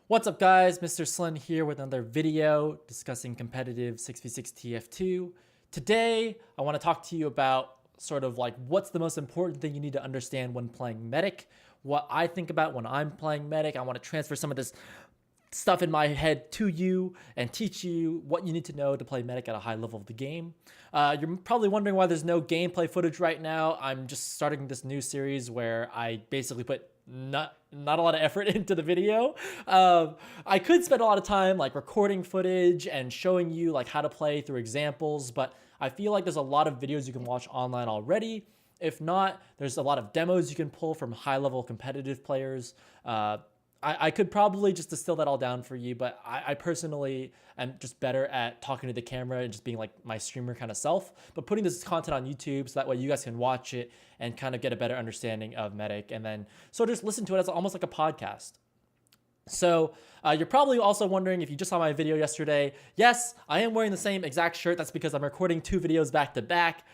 What's up guys, Mr. SLIN here with another video discussing competitive 6v6 TF2. Today, I want to talk to you about sort of like what's the most important thing you need to understand when playing Medic, what I think about when I'm playing Medic. I want to transfer some of this stuff in my head to you and teach you what you need to know to play Medic at a high level of the game. You're probably wondering why there's no gameplay footage right now. I'm just starting this new series where I basically put not a lot of effort into the video. I could spend a lot of time like recording footage and showing you like how to play through examples, but I feel like there's a lot of videos you can watch online already. If not, there's a lot of demos you can pull from high-level competitive players. I could probably just distill that all down for you, but I personally am just better at talking to the camera and just being like my streamer kind of self. But putting this content on YouTube so that way you guys can watch it and kind of get a better understanding of Medic and then sort of just listen to it as almost like a podcast. So you're probably also wondering if you just saw my video yesterday. Yes, I am wearing the same exact shirt. That's because I'm recording 2 videos back to back.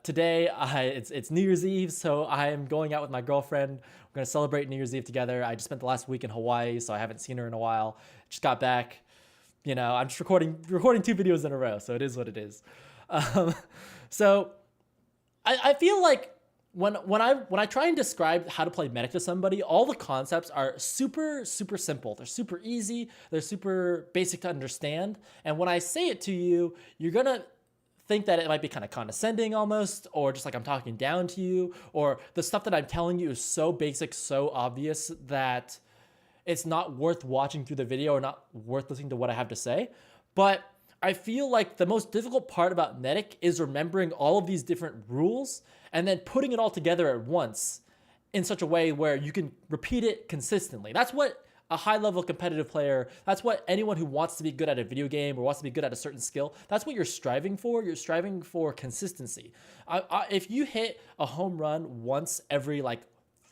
Today, it's New Year's Eve, so I am going out with my girlfriend. We're going to celebrate New Year's Eve together. I just spent the last week in Hawaii, so I haven't seen her in a while. Just got back. You know, I'm just recording 2 videos in a row, so it is what it is. So I feel like when I try and describe how to play Medic to somebody, all the concepts are super simple. They're super easy. They're super basic to understand. And when I say it to you, you're going to think that it might be kind of condescending almost, or just like I'm talking down to you, or the stuff that I'm telling you is so basic, so obvious that it's not worth watching through the video or not worth listening to what I have to say. But I feel like the most difficult part about Medic is remembering all of these different rules and then putting it all together at once in such a way where you can repeat it consistently. That's what a high-level competitive player, that's what anyone who wants to be good at a video game or wants to be good at a certain skill, that's what you're striving for. You're striving for consistency. If you hit a home run once every like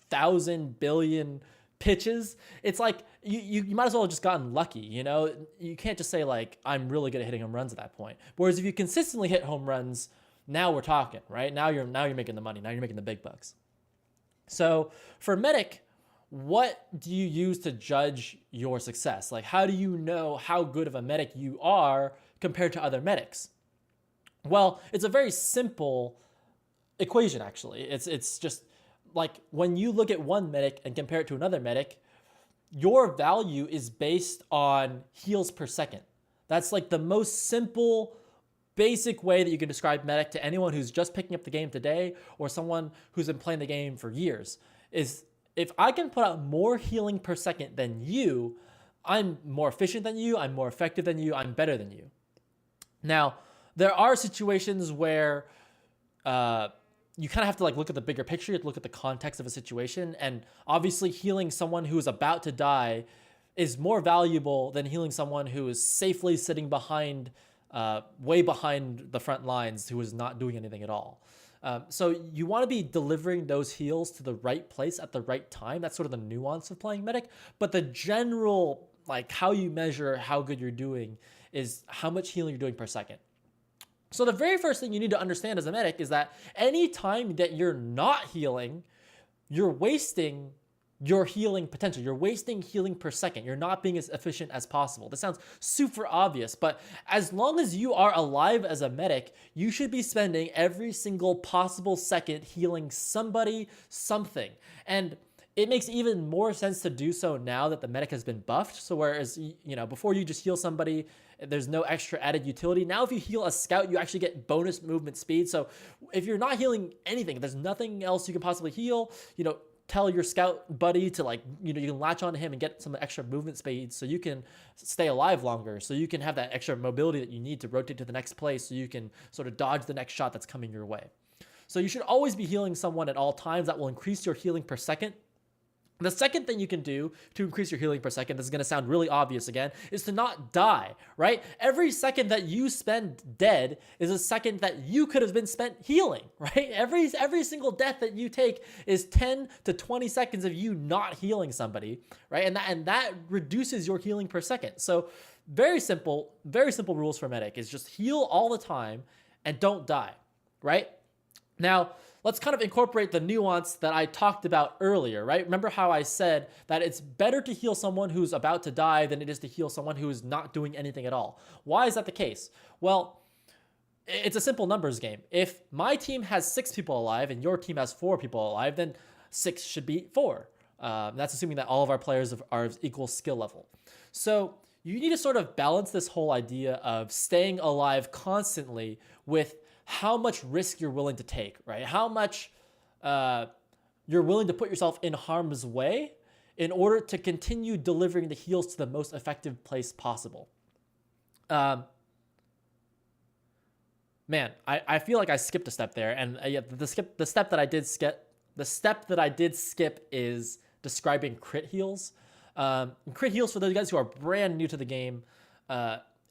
1,000 billion pitches, it's like you might as well have just gotten lucky, you know? You can't just say like, I'm really good at hitting home runs at that point. Whereas if you consistently hit home runs, now we're talking, right? Now you're making the money. Now you're making the big bucks. So for Medic, what do you use to judge your success? Like, how do you know how good of a medic you are compared to other medics? Well, it's a very simple equation, actually. It's just like when you look at one medic and compare it to another medic, your value is based on heals per second. That's like the most simple, basic way that you can describe medic to anyone who's just picking up the game today or someone who's been playing the game for years is, if I can put out more healing per second than you, I'm more efficient than you, I'm more effective than you, I'm better than you. Now, there are situations where you kind of have to like look at the bigger picture, you have to look at the context of a situation, and obviously healing someone who is about to die is more valuable than healing someone who is safely sitting behind, way behind the front lines, who is not doing anything at all. So you want to be delivering those heals to the right place at the right time. That's sort of the nuance of playing Medic. But the general, like how you measure how good you're doing is how much healing you're doing per second. So the very first thing you need to understand as a medic is that any time that you're not healing, you're wasting your healing potential. You're wasting healing per second. You're not being as efficient as possible. This sounds super obvious, but as long as you are alive as a medic, you should be spending every single possible second healing somebody, something. And it makes even more sense to do so now that the medic has been buffed. So whereas, you know, before you just heal somebody, there's no extra added utility. Now, if you heal a scout, you actually get bonus movement speed. So if you're not healing anything, there's nothing else you can possibly heal, you know, tell your scout buddy to like, you know, you can latch on to him and get some extra movement speed so you can stay alive longer, so you can have that extra mobility that you need to rotate to the next place so you can sort of dodge the next shot that's coming your way. So you should always be healing someone at all times. That will increase your healing per second. The second thing you can do to increase your healing per second, this is going to sound really obvious again, is to not die, right? Every second that you spend dead is a second that you could have been spent healing, right? Every single death that you take is 10 to 20 seconds of you not healing somebody, right? And that reduces your healing per second. So very simple rules for medic is just heal all the time and don't die, right? Now, let's kind of incorporate the nuance that I talked about earlier, right? Remember how I said that it's better to heal someone who's about to die than it is to heal someone who is not doing anything at all. Why is that the case? Well, it's a simple numbers game. If my team has 6 people alive and your team has 4 people alive, then 6 should beat 4. That's assuming that all of our players are of equal skill level. So you need to sort of balance this whole idea of staying alive constantly with how much risk you're willing to take, right? How much you're willing to put yourself in harm's way in order to continue delivering the heals to the most effective place possible. Man, I feel like I skipped a step there, and the step that I did skip is describing crit heals. Crit heals, for those guys who are brand new to the game,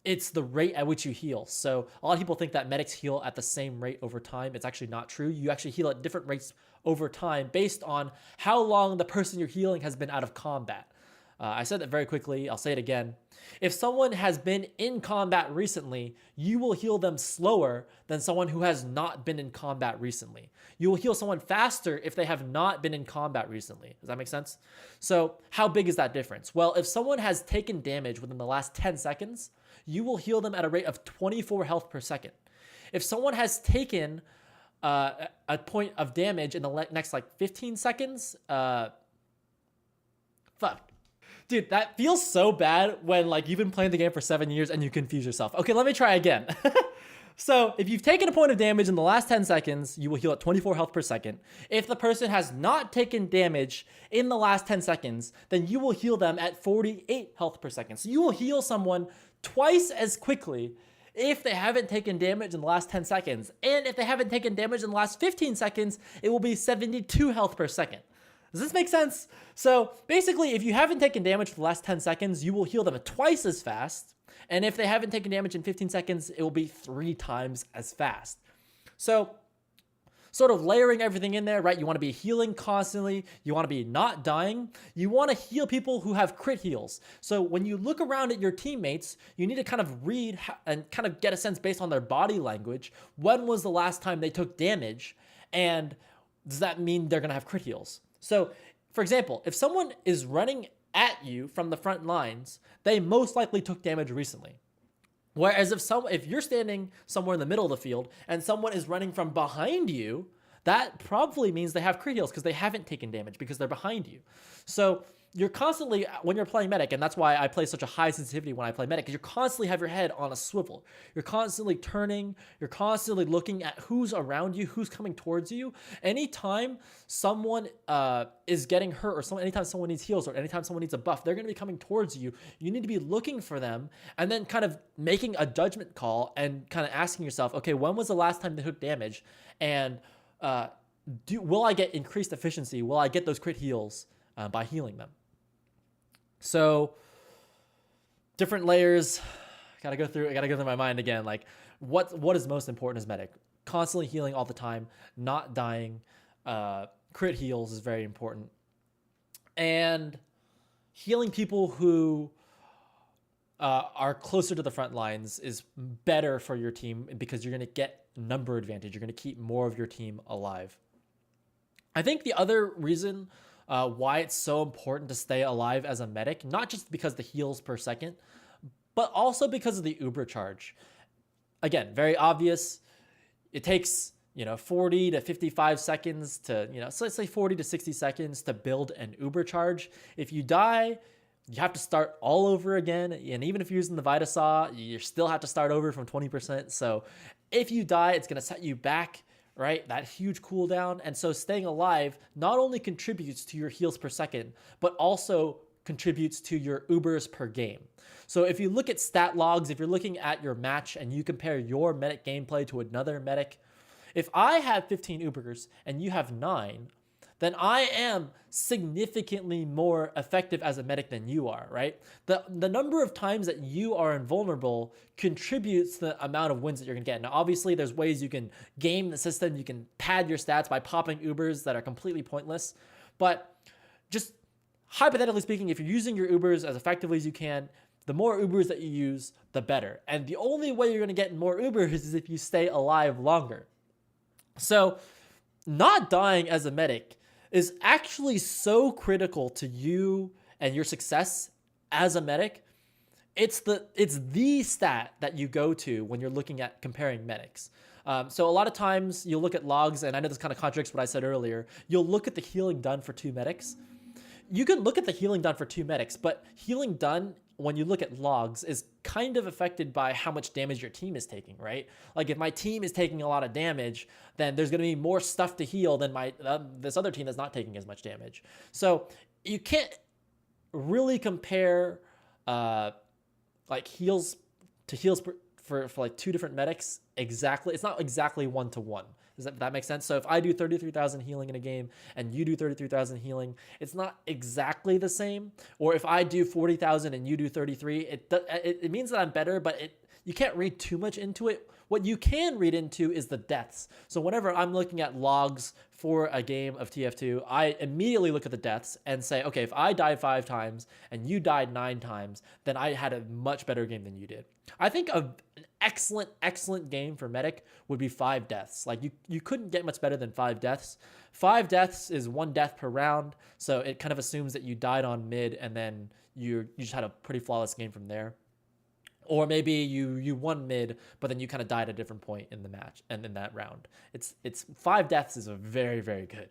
it's the rate at which you heal. So a lot of people think that medics heal at the same rate over time. It's actually not true. You actually heal at different rates over time based on how long the person you're healing has been out of combat. I said that very quickly. I'll say it again. If someone has been in combat recently, you will heal them slower than someone who has not been in combat recently. You will heal someone faster if they have not been in combat recently. Does that make sense? So how big is that difference? Well, if someone has taken damage within the last 10 seconds, you will heal them at a rate of 24 health per second. If someone has taken a point of damage in the next like 15 seconds, Dude, that feels so bad when like you've been playing the game for 7 years and you confuse yourself. Okay, let me try again. So if you've taken a point of damage in the last 10 seconds, you will heal at 24 health per second. If the person has not taken damage in the last 10 seconds, then you will heal them at 48 health per second. So you will heal someone twice as quickly if they haven't taken damage in the last 10 seconds. And if they haven't taken damage in the last 15 seconds, it will be 72 health per second. Does this make sense? So basically, if you haven't taken damage for the last 10 seconds, you will heal them twice as fast. And if they haven't taken damage in 15 seconds, it will be 3 times as fast. So sort of layering everything in there, right? You want to be healing constantly. You want to be not dying. You want to heal people who have crit heals. So when you look around at your teammates, you need to kind of read and kind of get a sense based on their body language. When was the last time they took damage? And does that mean they're going to have crit heals? So, for example, if someone is running at you from the front lines, they most likely took damage recently. Whereas if you're standing somewhere in the middle of the field and someone is running from behind you, that probably means they have crit heals because they haven't taken damage because they're behind you. So you're constantly, when you're playing medic, and that's why I play such a high sensitivity when I play medic, because you constantly have your head on a swivel. You're constantly turning. You're constantly looking at who's around you, who's coming towards you. Anytime someone is getting hurt, or anytime someone needs heals, or anytime someone needs a buff, they're going to be coming towards you. You need to be looking for them and then kind of making a judgment call and kind of asking yourself, okay, when was the last time they took damage? And will I get increased efficiency? Will I get those crit heals by healing them? So different layers, I gotta go through my mind again. Like what is most important as medic? Constantly healing all the time, not dying. Crit heals is very important. And healing people who are closer to the front lines is better for your team because you're going to get number advantage. You're going to keep more of your team alive. I think the other reason why it's so important to stay alive as a medic, not just because the heals per second, but also because of the Ubercharge. Again, very obvious. It takes 40 to 55 seconds to, so let's say 40 to 60 seconds to build an Ubercharge. If you die, you have to start all over again. And even if you're using the Vitasaw, you still have to start over from 20%. So if you die, it's going to set you back, right? That huge cooldown. And so staying alive not only contributes to your heals per second, but also contributes to your Ubers per game. So if you look at stat logs, if you're looking at your match and you compare your medic gameplay to another medic, if I have 15 Ubers and you have 9, then I am significantly more effective as a medic than you are, right? The number of times that you are invulnerable contributes to the amount of wins that you're gonna get. Now, obviously, there's ways you can game the system. You can pad your stats by popping Ubers that are completely pointless. But just hypothetically speaking, if you're using your Ubers as effectively as you can, the more Ubers that you use, the better. And the only way you're gonna get more Ubers is if you stay alive longer. So not dying as a medic is actually so critical to you and your success as a medic. It's the stat that you go to when you're looking at comparing medics. So a lot of times you'll look at logs, and I know this kind of contradicts what I said earlier. You'll look at the healing done for 2 medics. You can look at the healing done for 2 medics, but healing done when you look at logs is kind of affected by how much damage your team is taking, right? Like if my team is taking a lot of damage, then there's going to be more stuff to heal than this other team that's not taking as much damage. So you can't really compare like heals to heals for like 2 different medics exactly. It's not exactly 1-to-1. Does that make sense? So if I do 33,000 healing in a game and you do 33,000 healing, it's not exactly the same. Or if I do 40,000 and you do 33, it means that I'm better, but you can't read too much into it. What you can read into is the deaths. So whenever I'm looking at logs for a game of TF2, I immediately look at the deaths and say, okay, if I died 5 times and you died 9 times, then I had a much better game than you did. I think an excellent game for medic would be 5 deaths. Like you couldn't get much better than 5 deaths. 5 deaths is 1 death per round. So it kind of assumes that you died on mid and then you just had a pretty flawless game from there. Or maybe you won mid, but then you kind of died at a different point in the match and in that round. It's 5 deaths is a very, very good.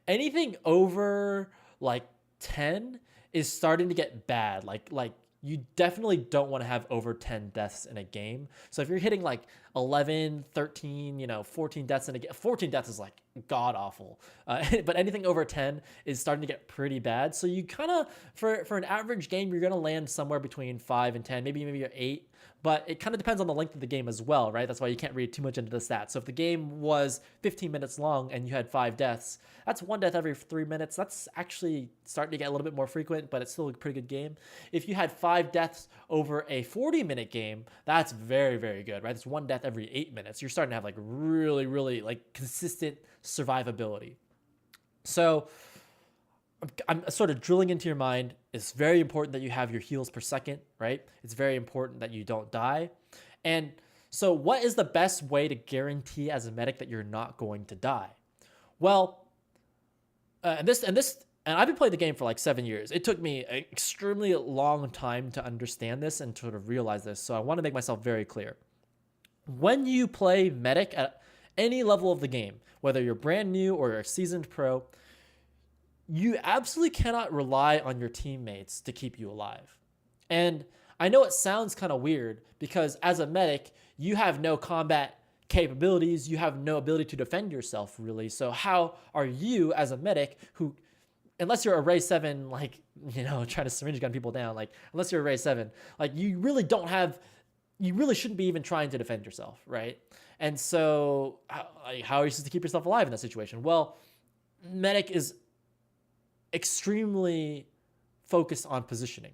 Anything over like 10 is starting to get bad. Like you definitely don't want to have over 10 deaths in a game. So if you're hitting like 11, 13, 14 deaths in a game, 14 deaths is like god awful. But anything over 10 is starting to get pretty bad. So you kind of, for an average game, you're going to land somewhere between 5 and 10, maybe you're 8. But it kind of depends on the length of the game as well, right? That's why you can't read too much into the stats. So if the game was 15 minutes long and you had 5 deaths, that's 1 death every 3 minutes. That's actually starting to get a little bit more frequent, but it's still a pretty good game. If you had 5 deaths over a 40-minute game, that's very, very good, right? It's 1 death every 8 minutes. You're starting to have like really, really like consistent survivability. So I'm sort of drilling into your mind. It's very important that you have your heals per second, right? It's very important that you don't die. And so what is the best way to guarantee as a medic that you're not going to die? Well, and I've been playing the game for like 7 years. It took me an extremely long time to understand this and sort of realize this. So I want to make myself very clear. When you play medic at any level of the game, whether you're brand new or you're a seasoned pro, you absolutely cannot rely on your teammates to keep you alive. And I know it sounds kind of weird because as a medic, you have no combat capabilities. You have no ability to defend yourself, really. So how are you as a medic who, unless you're a Ray 7, like, trying to syringe gun people down, like, unless you're a Ray 7, like, you really shouldn't be even trying to defend yourself, right? And so how are you supposed to keep yourself alive in that situation? Well, medic is extremely focused on positioning.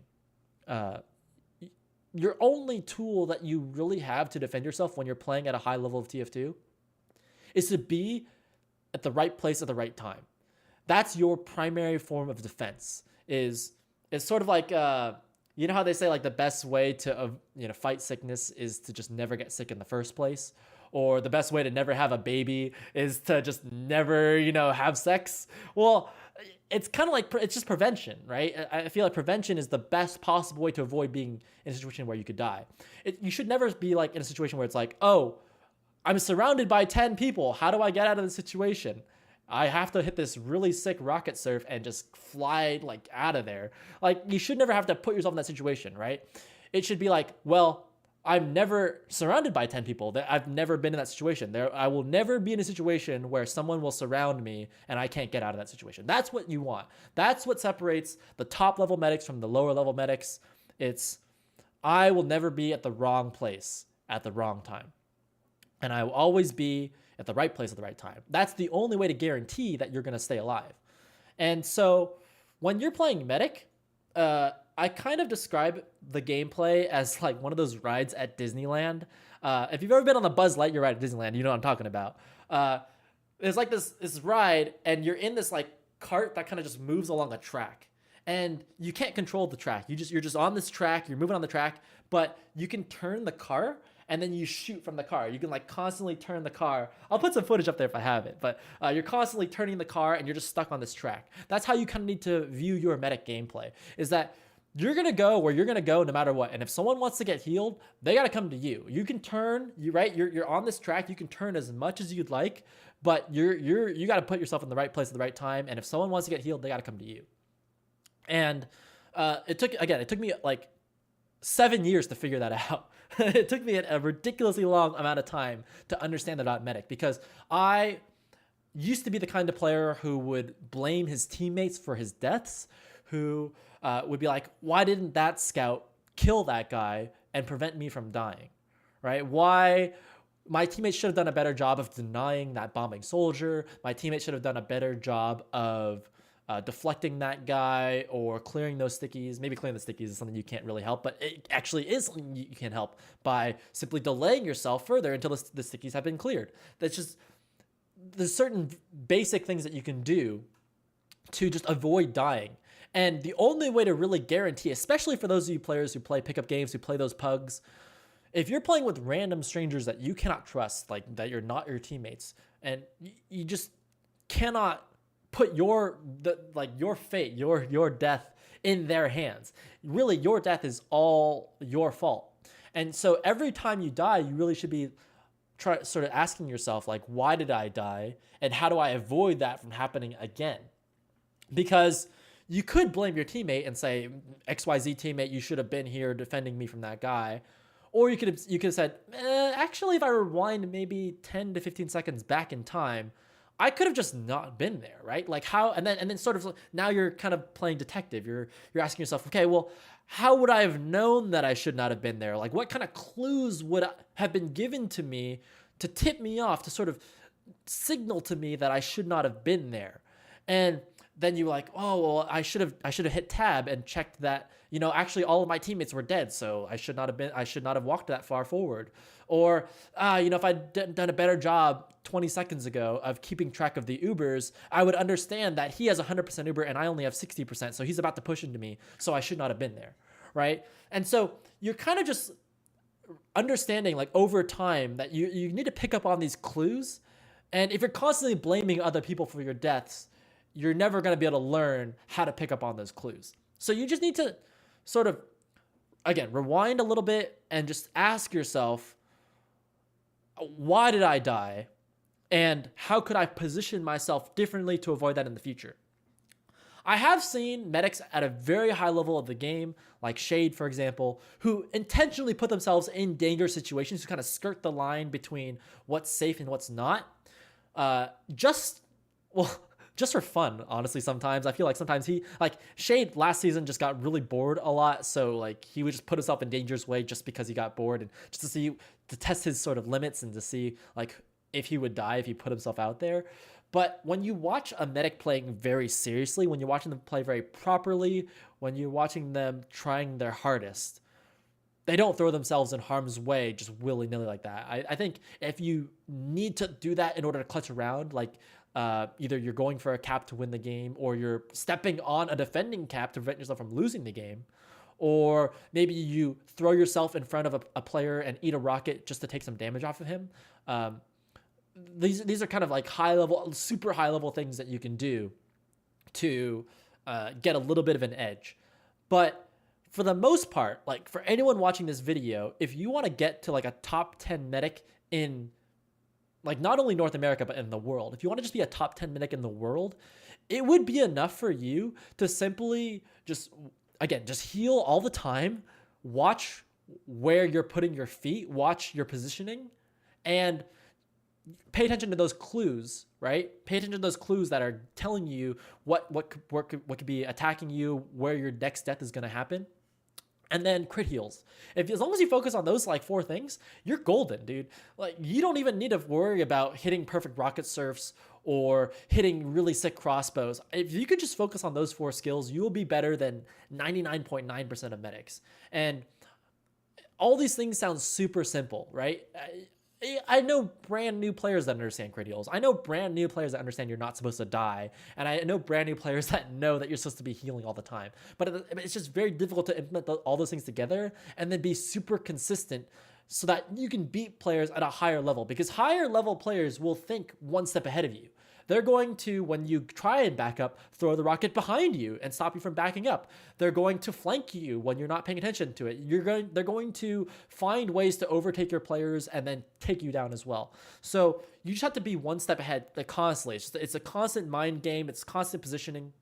Your only tool that you really have to defend yourself when you're playing at a high level of TF2 is to be at the right place at the right time. That's your primary form of defense. It's sort of like you know how they say like the best way to fight sickness is to just never get sick in the first place, or the best way to never have a baby is to just never have sex. Well, it's kind of like, it's just prevention, right? I feel like prevention is the best possible way to avoid being in a situation where you could die. You should never be like in a situation where it's like, oh, I'm surrounded by 10 people. How do I get out of the situation? I have to hit this really sick rocket surf and just fly like out of there. Like, you should never have to put yourself in that situation, right? It should be like, well, I'm never surrounded by 10 people. I've never been in that situation. I will never be in a situation where someone will surround me and I can't get out of that situation. That's what you want. That's what separates the top level medics from the lower level medics. I will never be at the wrong place at the wrong time. And I will always be at the right place at the right time. That's the only way to guarantee that you're going to stay alive. And so when you're playing medic, I kind of describe the gameplay as like one of those rides at Disneyland. If you've ever been on the Buzz Lightyear ride at Disneyland, you know what I'm talking about. There's like this ride, and you're in this like cart that kind of just moves along a track, and you can't control the track. You're just on this track. You're moving on the track, but you can turn the car, and then you shoot from the car. You can like constantly turn the car. I'll put some footage up there if I have it, but you're constantly turning the car and you're just stuck on this track. That's how you kind of need to view your medic gameplay, is that you're going to go where you're going to go no matter what. And if someone wants to get healed, they got to come to you. You can turn, you're on this track. You can turn as much as you'd like, but you got to put yourself in the right place at the right time. And if someone wants to get healed, they got to come to you. And it took me like 7 years to figure that out. It took me a ridiculously long amount of time to understand the dot medic, because I used to be the kind of player who would blame his teammates for his deaths, who would be like, why didn't that scout kill that guy and prevent me from dying, right? Why my teammates should have done a better job of denying that bombing soldier. My teammates should have done a better job of deflecting that guy or clearing those stickies. Maybe clearing the stickies is something you can't really help, but it actually is something you can help by simply delaying yourself further until the stickies have been cleared. That's just, there's certain basic things that you can do to just avoid dying. And the only way to really guarantee, especially for those of you players who play pickup games, who play those pugs, if you're playing with random strangers that you cannot trust, like that you're not your teammates, and you just cannot put your fate, your death in their hands. Really, your death is all your fault. And so every time you die, you really should be sort of asking yourself, like, why did I die? And how do I avoid that from happening again? Because you could blame your teammate and say, XYZ teammate, you should have been here defending me from that guy. Or you could have said, actually, if I rewind maybe 10 to 15 seconds back in time, I could have just not been there, right? Like how, and then sort of now you're kind of playing detective. You're asking yourself, okay, well, how would I have known that I should not have been there? Like what kind of clues would have been given to me to tip me off, to sort of signal to me that I should not have been there? And then you're like, oh, well, I should have hit tab and checked that, actually all of my teammates were dead. So I should not have walked that far forward. Or, if I'd done a better job 20 seconds ago of keeping track of the Ubers, I would understand that he has 100% Uber and I only have 60%. So he's about to push into me. So I should not have been there. Right. And so you're kind of just understanding, like, over time that you need to pick up on these clues. And if you're constantly blaming other people for your deaths, you're never going to be able to learn how to pick up on those clues. So you just need to sort of, again, rewind a little bit and just ask yourself, why did I die? And how could I position myself differently to avoid that in the future? I have seen medics at a very high level of the game, like Shade, for example, who intentionally put themselves in dangerous situations to kind of skirt the line between what's safe and what's not. Just for fun, honestly. Sometimes I feel like Shade last season just got really bored a lot, so like he would just put himself in dangerous way just because he got bored, and just to test his sort of limits and to see like if he would die if he put himself out there. But when you watch a medic playing very seriously, when you're watching them play very properly, when you're watching them trying their hardest, they don't throw themselves in harm's way just willy-nilly like that. I think if you need to do that in order to clutch around, like either you're going for a cap to win the game, or you're stepping on a defending cap to prevent yourself from losing the game, or maybe you throw yourself in front of a player and eat a rocket just to take some damage off of him. These are kind of like super high level things that you can do to get a little bit of an edge. But for the most part, like for anyone watching this video, if you want to get to like a top 10 medic in like not only North America, but in the world, if you want to just be a top 10 medic in the world, it would be enough for you to simply just heal all the time, watch where you're putting your feet, watch your positioning, and pay attention to those clues, right? Pay attention to those clues that are telling you what could be attacking you, where your next death is going to happen. And then crit heals. As long as you focus on those like 4 things, you're golden, dude. Like you don't even need to worry about hitting perfect rocket surfs or hitting really sick crossbows. If you could just focus on those 4 skills, you will be better than 99.9% of medics. And all these things sound super simple, right? I know brand new players that understand crit heals. I know brand new players that understand you're not supposed to die. And I know brand new players that know that you're supposed to be healing all the time. But it's just very difficult to implement all those things together and then be super consistent so that you can beat players at a higher level, because higher level players will think one step ahead of you. They're going to, when you try and back up, throw the rocket behind you and stop you from backing up. They're going to flank you when you're not paying attention to it. They're going to find ways to overtake your players and then take you down as well. So you just have to be one step ahead, like, constantly. It's a constant mind game. It's constant positioning.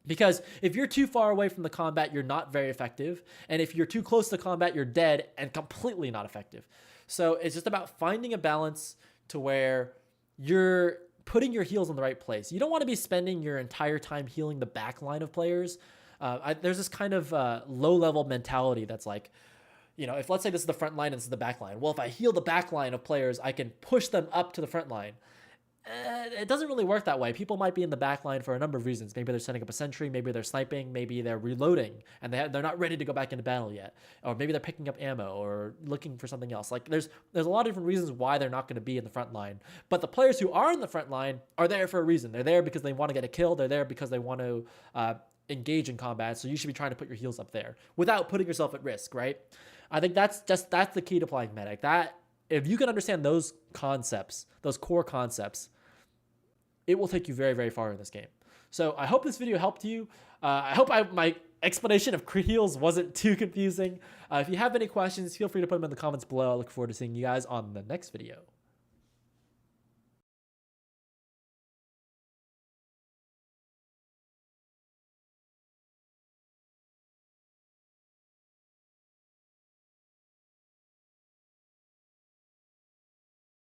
Because if you're too far away from the combat, you're not very effective. And if you're too close to combat, you're dead and completely not effective. So it's just about finding a balance to where you're putting your heals in the right place. You don't want to be spending your entire time healing the back line of players. There's this kind of low-level mentality that's like, if let's say this is the front line and this is the back line. Well, if I heal the back line of players, I can push them up to the front line. It doesn't really work that way. People might be in the back line for a number of reasons. Maybe they're setting up a sentry, maybe they're sniping, maybe they're reloading and they're not ready to go back into battle yet, or maybe they're picking up ammo or looking for something else. Like there's a lot of different reasons why they're not going to be in the front line. But the players who are in the front line are there for a reason. They're there because they want to get a kill. They're there because they want to engage in combat. So you should be trying to put your heals up there without putting yourself at risk, right? I think that's the key to playing medic. That if you can understand those concepts, those core concepts, it will take you very, very far in this game. So I hope this video helped you. I hope my explanation of crit heals wasn't too confusing. If you have any questions, feel free to put them in the comments below. I look forward to seeing you guys on the next video.